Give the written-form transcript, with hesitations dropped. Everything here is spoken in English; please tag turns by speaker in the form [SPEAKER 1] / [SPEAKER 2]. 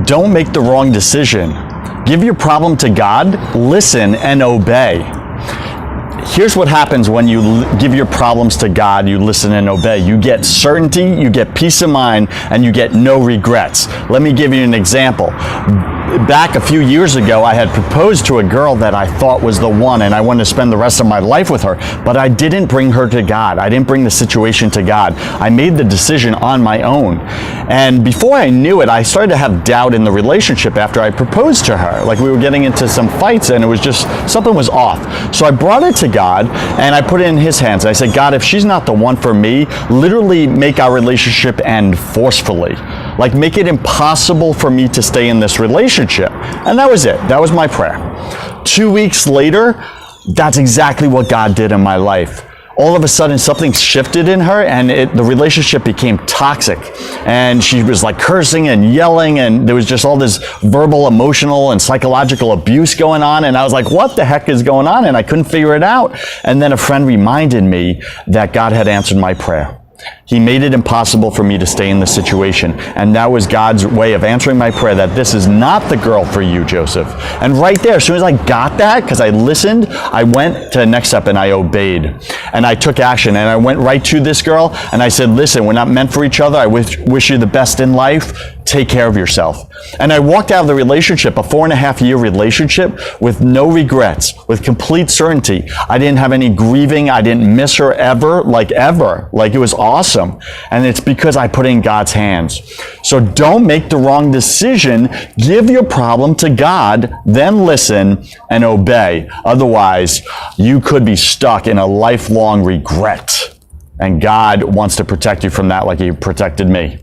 [SPEAKER 1] Don't make the wrong decision. Give your problem to God, listen, and obey. Here's what happens when you give your problems to God, you listen and obey. You get certainty, you get peace of mind, and you get no regrets. Let me give you an example. Back a few years ago, I had proposed to a girl that I thought was the one, and I wanted to spend the rest of my life with her, but I didn't bring her to God. I didn't bring the situation to God. I made the decision on my own. And before I knew it, I started to have doubt in the relationship after I proposed to her. Like, we were getting into some fights, and it was just, something was off. So I brought it to God, and I put it in His hands. I said, God, if she's not the one for me, literally make our relationship end forcefully. Like, make it impossible for me to stay in this relationship. And that was it. That was my prayer. 2 weeks later, that's exactly what God did in my life. All of a sudden, something shifted in her, and the relationship became toxic. And she was like cursing and yelling, and there was just all this verbal, emotional, and psychological abuse going on. And I was like, what the heck is going on? And I couldn't figure it out. And then a friend reminded me that God had answered my prayer. He made it impossible for me to stay in this situation. And that was God's way of answering my prayer, that this is not the girl for you, Joseph. And right there, as soon as I got that, because I listened, I went to the next step and I obeyed. And I took action. And I went right to this girl and I said, listen, we're not meant for each other. I wish you the best in life. Take care of yourself. And I walked out of the relationship, a 4.5-year relationship, with no regrets, with complete certainty. I didn't have any grieving. I didn't miss her ever. Like it was awesome. And it's because I put it in God's hands. So don't make the wrong decision. Give your problem to God, then listen and obey. Otherwise, you could be stuck in a lifelong regret. And God wants to protect you from that like He protected me.